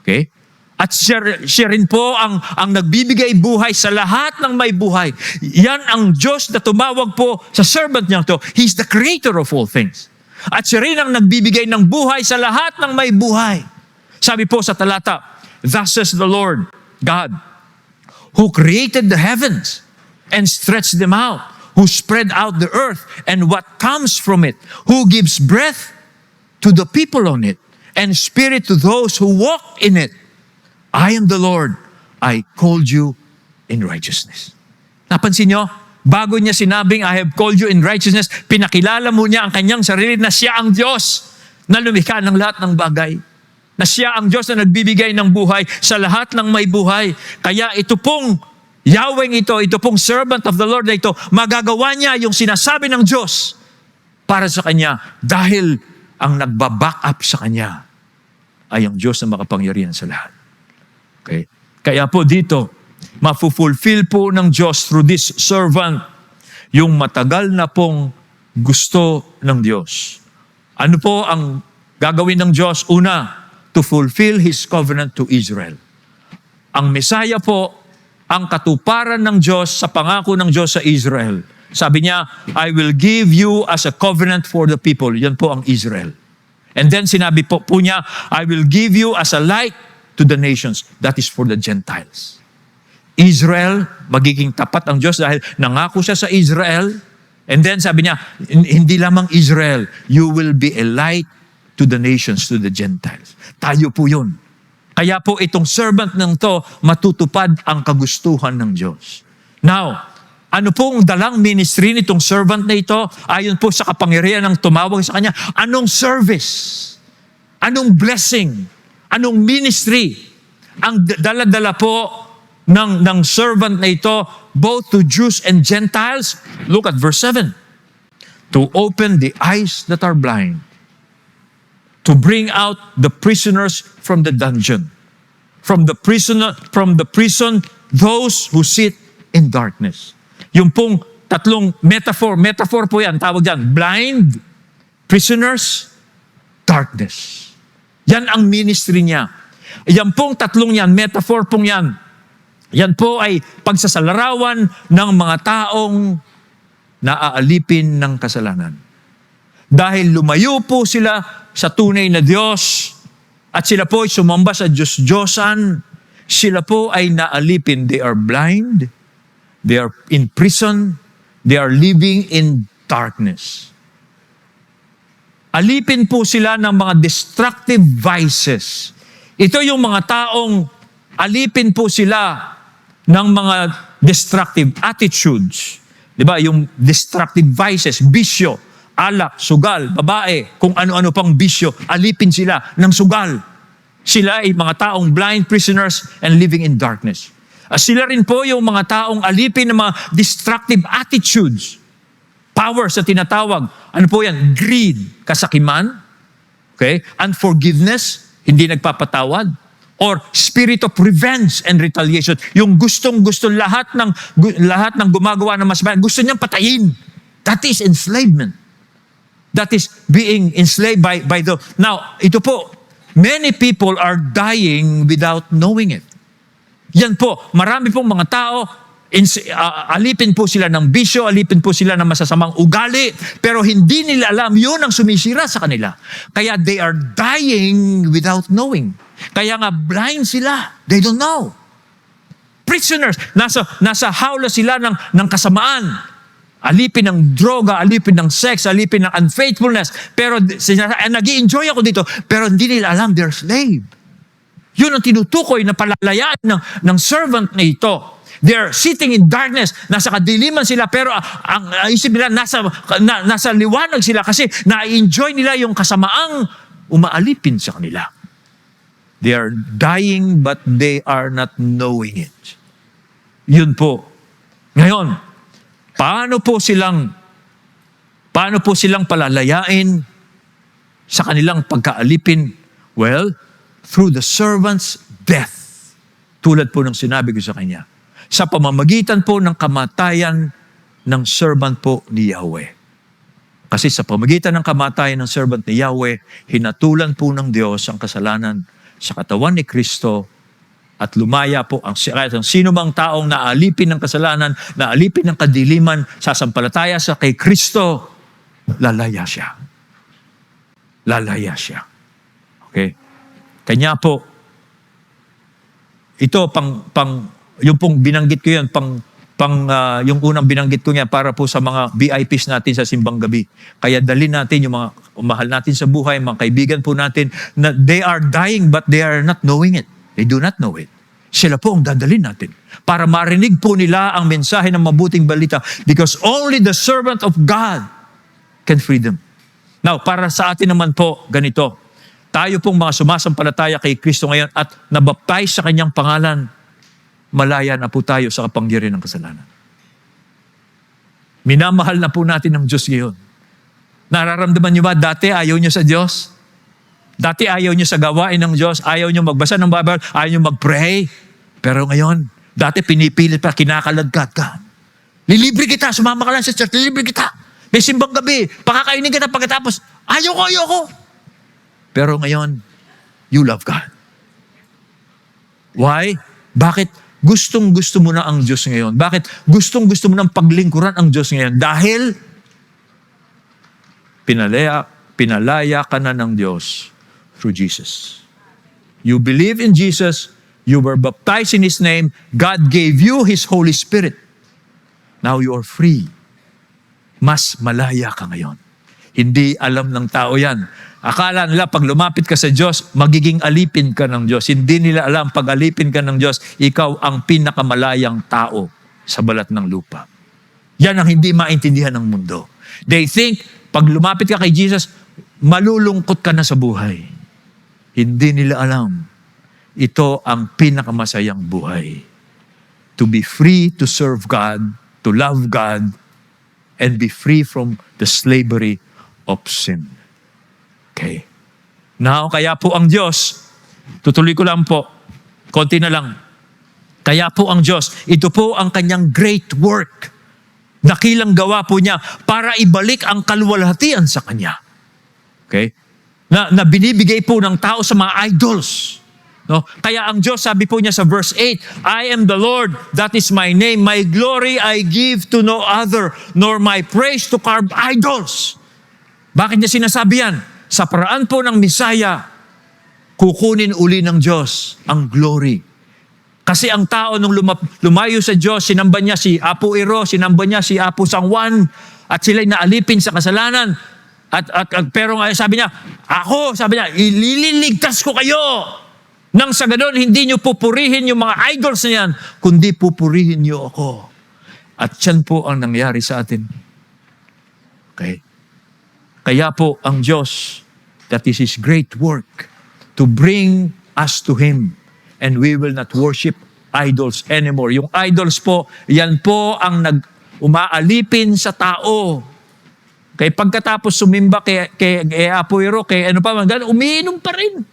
Okay? At siya rin po ang nagbibigay buhay sa lahat ng may buhay. Yan ang Diyos na tumawag po sa servant niyang ito. He's the creator of all things. At siya rin ang nagbibigay ng buhay sa lahat ng may buhay. Sabi po sa talata, thus says the Lord God, who created the heavens and stretched them out, who spread out the earth and what comes from it, who gives breath to the people on it, and spirit to those who walk in it. I am the Lord, I called you in righteousness. Napansin nyo? Bago niya sinabing, I have called you in righteousness, pinakilala mo niya ang kanyang sarili na siya ang Diyos na lumikha ng lahat ng bagay. Na siya ang Diyos na nagbibigay ng buhay sa lahat ng may buhay. Kaya ito pong Yahweh ito pong servant of the Lord na ito, magagawa niya yung sinasabi ng Diyos para sa kanya dahil ang nagbaback up sa kanya ay ang Diyos na makapangyarihan sa lahat. Okay? Kaya po dito, mafulfill po ng Diyos through this servant yung matagal na pong gusto ng Diyos. Ano po ang gagawin ng Diyos? Una, to fulfill His covenant to Israel. Ang Messiah po ang katuparan ng Diyos sa pangako ng Diyos sa Israel. Sabi niya, I will give you as a covenant for the people. Yan po ang Israel. And then sinabi po niya, I will give you as a light to the nations. That is for the Gentiles. Israel, magiging tapat ang Diyos dahil nangako siya sa Israel. And then sabi niya, hindi lamang Israel, you will be a light to the nations, to the Gentiles. Tayo po yun. Kaya po itong servant ng to, matutupad ang kagustuhan ng Diyos. Now, ano pong dalang ministry nitong servant na ito? Ayon po sa kapangyarihan ng tumawag sa kanya, anong service? Anong blessing? Anong ministry? Ang dala-dala po ng servant na ito, both to Jews and Gentiles. Look at verse 7. To open the eyes that are blind, to bring out the prisoners from the dungeon, from the prison, those who sit in darkness. Yung pong tatlong metaphor po yan, tawag dyan, blind, prisoners, darkness. Yan ang ministry niya. Yan pong tatlong yan, metaphor pong yan. Yan po ay pagsasalarawan ng mga taong naaalipin ng kasalanan. Dahil lumayo po sila sa tunay na Diyos at sila po ay sumamba sa Diyos-Diyosan, sila po ay naalipin. They are blind, they are in prison, they are living in darkness. Alipin po sila ng mga destructive vices. Ito yung mga taong alipin po sila ng mga destructive attitudes. Diba? Yung destructive vices, bisyo, alak, sugal, babae, kung ano-ano pang bisyo, alipin sila ng sugal. Sila ay mga taong blind prisoners and living in darkness. Sila rin po yung mga taong alipin ng mga destructive attitudes. Powers na tinatawag. Ano po yan? Greed, kasakiman, okay? Unforgiveness, hindi nagpapatawad. Or spirit of revenge and retaliation. Yung gustong-gusto lahat ng gumagawa ng masama, gusto niyang patayin. That is enslavement. That is being enslaved by the... Now, ito po, many people are dying without knowing it. Yan po, marami pong mga tao, alipin po sila ng bisyo, alipin po sila ng masasamang ugali, pero hindi nila alam, yun ang sumisira sa kanila. Kaya they are dying without knowing. Kaya nga blind sila. They don't know. Prisoners, nasa hawla sila ng kasamaan. Alipin ng droga, alipin ng sex, alipin ng unfaithfulness. Pero nag-i-enjoy ako dito, pero hindi nila alam they're slave. Yun ang tinutukoy na palalayaan ng servant na ito. They're sitting in darkness, nasa kadiliman sila, pero ang isip nila nasa liwanag sila kasi na-enjoy nila yung kasamaang umaalipin sa kanila. They are dying but they are not knowing it. Yun po. Ngayon, paano po silang palalayain sa kanilang pagkaalipin? Well, through the servant's death. Tulad po ng sinabi ko sa kanya. Sa pamamagitan po ng kamatayan ng servant po ni Yahweh. Kasi sa pamamagitan ng kamatayan ng servant ni Yahweh, hinatulan po ng Diyos ang kasalanan sa katawan ni Kristo at lumaya po ang sino mang taong naalipin ng kasalanan, naalipin ng kadiliman, sasampalataya sa kay Kristo, lalaya siya. Lalaya siya. Okay? Kanya po, ito yung pong binanggit ko yan, yung unang binanggit ko niya para po sa mga VIPs natin sa simbang gabi. Kaya dalhin natin yung mga umahal natin sa buhay, mga kaibigan po natin, na they are dying but they are not knowing it. They do not know it. Sila po ang dadalhin natin para marinig po nila ang mensahe ng mabuting balita because only the servant of God can free them. Now, para sa atin naman po, ganito. Tayo pong mga sumasampalataya kay Kristo ngayon at nabaptize sa kanyang pangalan, malaya na po tayo sa kapangyarihan ng kasalanan. Minamahal na po natin ng Diyos ngayon. Nararamdaman niyo ba dati ayaw niyo sa Diyos? Dati ayaw niyo sa gawain ng Diyos, ayaw niyo magbasa ng Bible, ayaw niyo mag-pray. Pero ngayon, dati pinipilit pa, kinakaladkad ka. Lilibre kita, sumama ka lang sa church, lilibre kita. May simbang gabi, pakakainin kita pagkatapos, ayoko. Pero ngayon, you love God. Why? Bakit gustong-gusto mo na ang Diyos ngayon? Bakit gustong-gusto mo ng paglingkuran ang Diyos ngayon? Dahil pinalaya ka na ng Diyos through Jesus. You believe in Jesus, you were baptized in His name, God gave you His Holy Spirit. Now you are free. Mas malaya ka ngayon. Hindi alam ng tao yan. Akala nila pag lumapit ka sa Diyos, magiging alipin ka ng Diyos. Hindi nila alam pag alipin ka ng Diyos, ikaw ang pinakamalayang tao sa balat ng lupa. Yan ang hindi maintindihan ng mundo. They think, pag lumapit ka kay Jesus, malulungkot ka na sa buhay. Hindi nila alam. Ito ang pinakamasayang buhay. To be free to serve God, to love God, and be free from the slavery of sin. Okay. Now, kaya po ang Diyos, tutuloy ko lang po, konti na lang. Kaya po ang Diyos, ito po ang kanyang great work. Dakilang gawa po niya para ibalik ang kaluwalhatian sa kanya. Okay? Na binibigay po ng tao sa mga idols. No? Kaya ang Diyos, sabi po niya sa verse 8, I am the Lord, that is my name. My glory I give to no other, nor my praise to carved idols. Bakit niya sinasabi yan? Sa paraan po ng Misaya, kukunin uli ng Diyos ang glory. Kasi ang tao nung lumayo sa Diyos, sinamba niya si Apo Iro, sinamba niya si Apo San Juan, at sila'y naalipin sa kasalanan. Pero sabi niya, ilililigtas ko kayo. Nang sa ganon, hindi niyo pupurihin yung mga idols na yan, kundi pupurihin niyo ako. At yan po ang nangyari sa atin. Okay? Kaya po ang Diyos, that is His great work, to bring us to Him. And we will not worship idols anymore. Yung idols po, yan po ang umaalipin sa tao. Kaya pagkatapos sumimba kay Apo Iro, kay ano pa man, umiinom pa rin.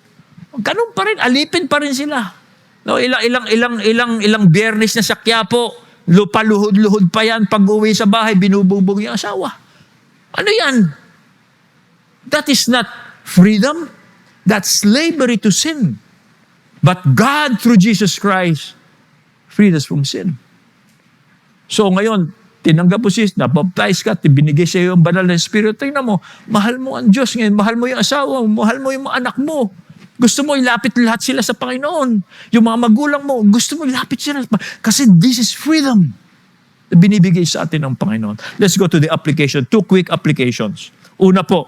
Ganun pa rin, alipin pa rin sila. No, ilang Biyernes na sa Quiapo, paluhod-luhod pa yan, pag-uwi sa bahay, binububog yung asawa. Ano yan? That is not freedom. That's slavery to sin. But God, through Jesus Christ, freed us from sin. So ngayon, tinanggap mo nabaptize ka, binigay sa iyo ang banal na Espiritu. Tingnan mo, mahal mo ang Diyos ngayon, mahal mo yung asawa mo, mahal mo yung mga anak mo. Gusto mo ilapit lahat sila sa Panginoon. Yung mga magulang mo, gusto mo ilapit sila. Kasi this is freedom na binibigay sa atin ng Panginoon. Let's go to the application. 2 quick applications. Una po,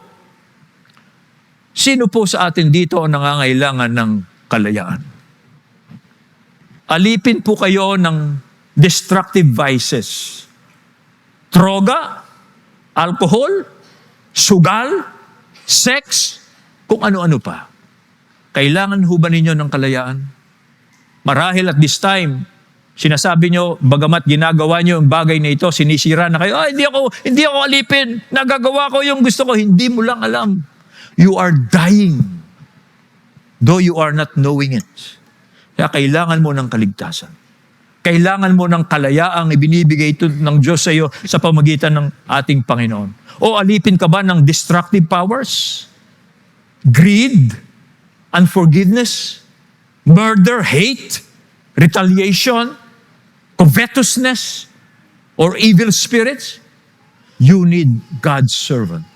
sino po sa atin dito ang nangangailangan ng kalayaan? Alipin po kayo ng destructive vices. Droga, alcohol, sugal, sex, kung ano-ano pa. Kailangan ho ba ninyo ng kalayaan? Marahil at this time, sinasabi nyo, bagamat ginagawa nyo yung bagay na ito, sinisira na kayo, hindi ako alipin, nagagawa ko yung gusto ko, hindi mo lang alam. You are dying, though you are not knowing it. Kaya kailangan mo ng kaligtasan. Kailangan mo ng kalayaang ibinibigay ito ng Diyos sa iyo sa pamagitan ng ating Panginoon. O alipin ka ba ng destructive powers? Greed, unforgiveness, murder, hate, retaliation, covetousness, or evil spirits? You need God's servant.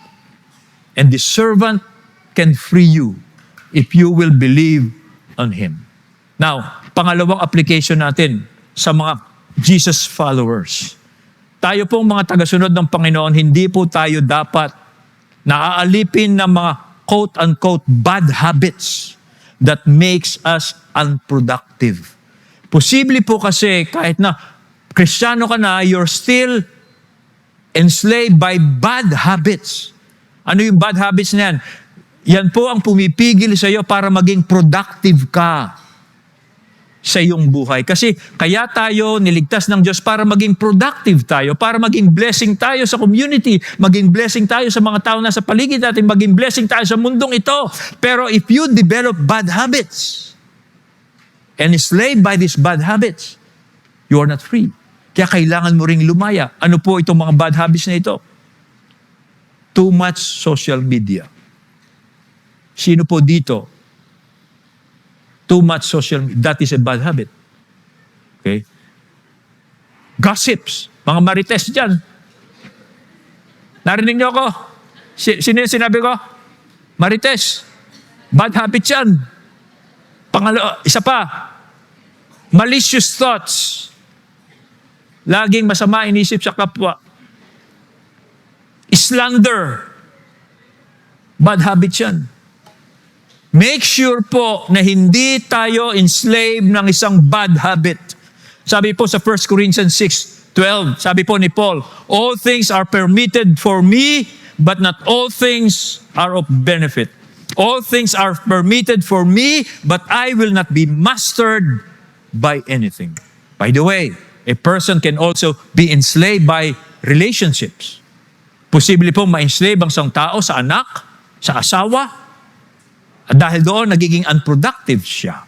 And the servant can free you if you will believe on Him. Now, pangalawang application natin sa mga Jesus followers. Tayo pong mga tagasunod ng Panginoon, hindi po tayo dapat naaalipin ng mga quote-unquote bad habits that makes us unproductive. Posible po kasi kahit na Kristiyano ka na, you're still enslaved by bad habits. Ano yung bad habits na yan? Yan po ang pumipigil sa iyo para maging productive ka sa iyong buhay. Kasi kaya tayo niligtas ng Diyos para maging productive tayo, para maging blessing tayo sa community, maging blessing tayo sa mga tao na sa paligid natin, maging blessing tayo sa mundong ito. Pero if you develop bad habits and enslaved by these bad habits, you are not free. Kaya kailangan mo ring lumaya. Ano po itong mga bad habits na ito? Too much social media. Sino po dito? Too much social media. That is a bad habit. Okay? Gossips. Mga marites dyan. Narinig niyo ako? Sino yung sinabi ko? Marites. Bad habit yan. Isa pa. Malicious thoughts. Laging masama inisip sa kapwa. Slander. Bad habit yan. Make sure po na hindi tayo enslaved ng isang bad habit. Sabi po sa 1 Corinthians 6:12, sabi po ni Paul, all things are permitted for me, but not all things are of benefit. All things are permitted for me, but I will not be mastered by anything. By the way, a person can also be enslaved by relationships. Posible po ma-enslave ang isang tao sa anak, sa asawa, at dahil doon nagiging unproductive siya.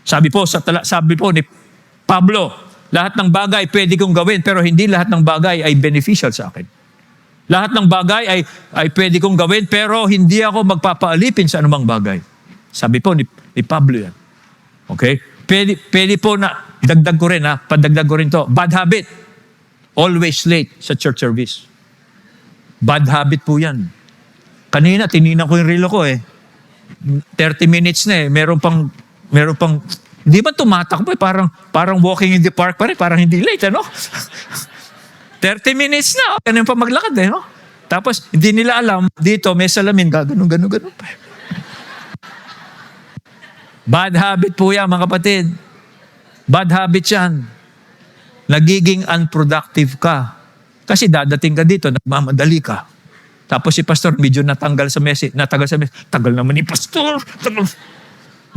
Sabi po ni Pablo, lahat ng bagay pwede kong gawin, pero hindi lahat ng bagay ay beneficial sa akin. Lahat ng bagay ay pwede kong gawin, pero hindi ako magpapaalipin sa anumang bagay. Sabi po ni Pablo yan. Okay? Pwede po na, padagdag ko rin to. Bad habit. Always late sa church service. Bad habit po yan. Kanina, tinignan ko yung relo ko 30 minutes na meron pang, di ba tumatakbo parang walking in the park pa rin, parang hindi late, 30 minutes na, ganun pa maglakad no? Tapos, hindi nila alam, dito may salamin, ganun pa. Bad habit po yan, mga kapatid. Bad habit yan. Nagiging unproductive ka. Kasi dadating ka dito, nagmamadali ka. Tapos si pastor, medyo natanggal sa message. Tagal naman ni pastor.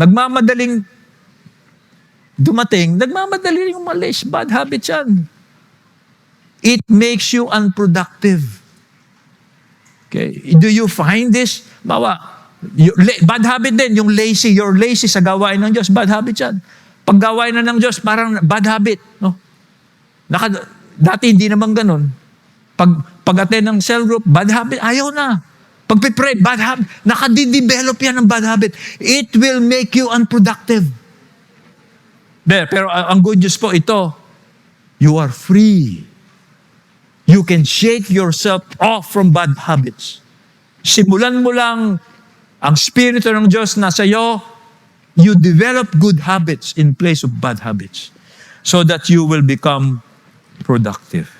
Nagmamadaling dumating, nagmamadaling umalis. Bad habit yan. It makes you unproductive. Okay? Do you find this? Bad habit din, yung lazy. You're lazy sa gawain ng Diyos. Bad habit yan. Pag gawain na ng Diyos, parang bad habit. No? Dati hindi naman ganun. Pag-attend ng cell group, bad habit, ayaw na. Pag-pray, bad habit. Nakadidevelop yan ng bad habit. It will make you unproductive. Pero ang good news po ito, you are free. You can shake yourself off from bad habits. Simulan mo lang ang Espiritu ng Diyos na sa iyo, you develop good habits in place of bad habits so that you will become productive.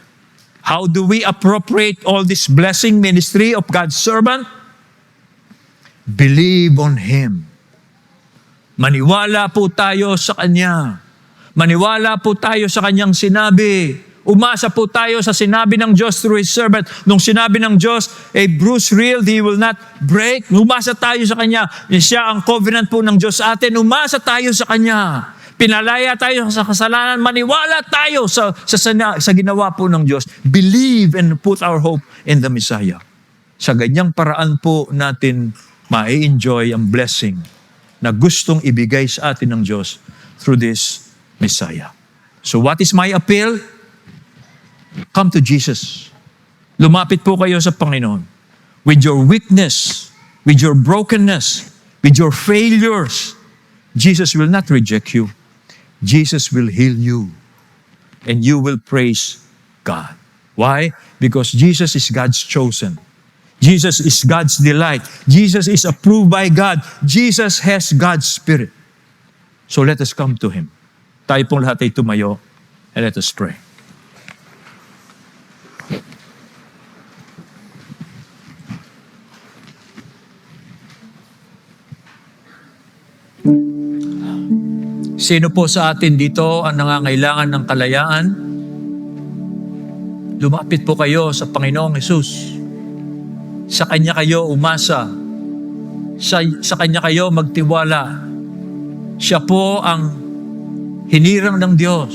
How do we appropriate all this blessing ministry of God's servant? Believe on Him. Maniwala po tayo sa Kanya. Maniwala po tayo sa Kanyang sinabi. Umasa po tayo sa sinabi ng Diyos through His servant. Nung sinabi ng Diyos, a bruise healed, He will not break. Umasa tayo sa Kanya. Siya ang covenant po ng Diyos sa atin. Umasa tayo sa Kanya. Pinalaya tayo sa kasalanan. Maniwala tayo sa ginawa po ng Diyos. Believe and put our hope in the Messiah. Sa ganyang paraan po natin ma-enjoy ang blessing na gustong ibigay sa atin ng Diyos through this Messiah. So what is my appeal? Come to Jesus. Lumapit po kayo sa Panginoon. With your weakness, with your brokenness, with your failures, Jesus will not reject you. Jesus will heal you. And you will praise God. Why? Because Jesus is God's chosen. Jesus is God's delight. Jesus is approved by God. Jesus has God's Spirit. So let us come to Him. Tayo pong lahat ay tumayo and let us pray. Sino po sa atin dito ang nangangailangan ng kalayaan? Lumapit po kayo sa Panginoong Hesus. Sa Kanya kayo umasa. Sa Kanya kayo magtiwala. Siya po ang hinirang ng Diyos.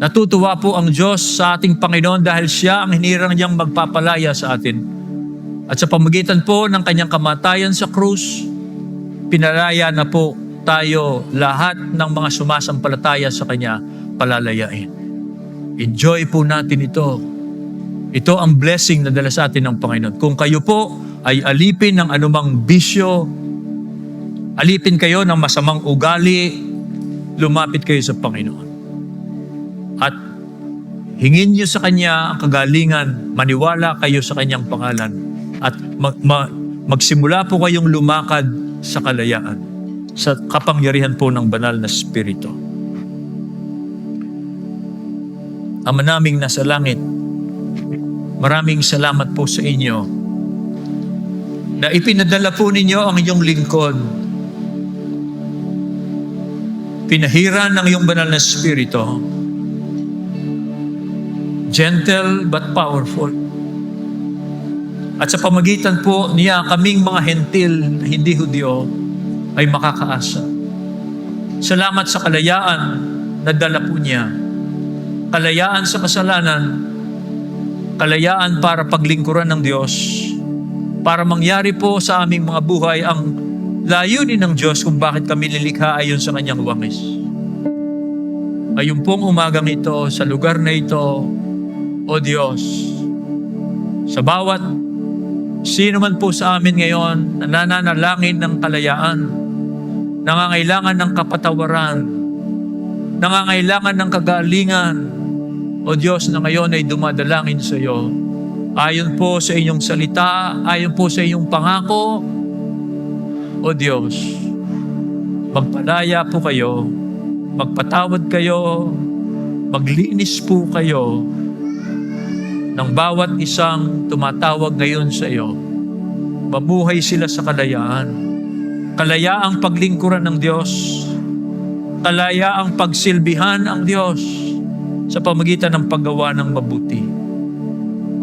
Natutuwa po ang Diyos sa ating Panginoon dahil Siya ang hinirang niyang magpapalaya sa atin. At sa pamagitan po ng Kanyang kamatayan sa krus, pinalaya na po tayo lahat ng mga sumasampalataya sa Kanya palalayain. Enjoy po natin ito. Ito ang blessing na dala sa atin ng Panginoon. Kung kayo po ay alipin ng anumang bisyo, alipin kayo ng masamang ugali, lumapit kayo sa Panginoon. At hingin niyo sa Kanya ang kagalingan, maniwala kayo sa Kanyang pangalan, at magsimula po kayong lumakad sa kalayaan, sa kapangyarihan po ng banal na Espiritu. Ama naming nasa langit, maraming salamat po sa inyo na ipinadala po ninyo ang inyong lingkod. Pinahiran ng iyong banal na Espiritu. Gentle but powerful. At sa pamagitan po niya, kaming mga hentil na hindi Hudyo ay makakaasa. Salamat sa kalayaan na dala po niya. Kalayaan sa kasalanan, kalayaan para paglingkuran ng Diyos, para mangyari po sa aming mga buhay ang layunin ng Diyos kung bakit kami lilikha ayon sa Kanyang wangis. Ngayon pong umagang ito, sa lugar na ito, O Diyos, sa bawat sino man po sa amin ngayon na nananalangin ng kalayaan, nangangailangan ng kapatawaran, nangangailangan ng kagalingan, O Diyos, na ngayon ay dumadalangin sa iyo, ayon po sa inyong salita, ayon po sa inyong pangako, O Diyos, magpalaya po kayo, magpatawad kayo, maglinis po kayo ng bawat isang tumatawag ngayon sa iyo. Mamuhay sila sa kalayaan. Kalayaang paglingkuran ng Diyos. Kalayaang pagsilbihan ang Diyos sa pamagitan ng paggawa ng mabuti.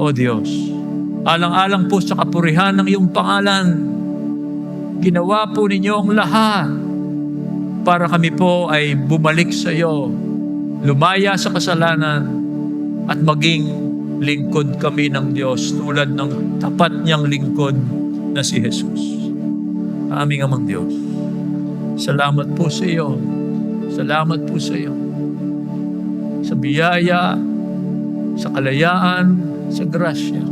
O Diyos, alang-alang po sa kapurihan ng iyong pangalan, ginawa po ninyo ang lahat para kami po ay bumalik sa iyo, lumaya sa kasalanan, at maging lingkod kami ng Diyos tulad ng tapat niyang lingkod na si Jesus. Aming Amang Diyos, salamat po sa iyo. Salamat po sa iyo. Sa biyaya, sa kalayaan, sa grasya.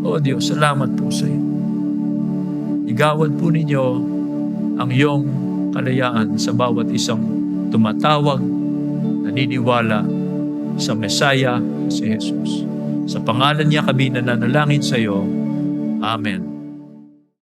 O Diyos, salamat po sa iyo. Igawad po ninyo ang iyong kalayaan sa bawat isang tumatawag, naniniwala sa Mesaya, si Jesus. Sa pangalan niya kami nananalangin sa iyo. Amen.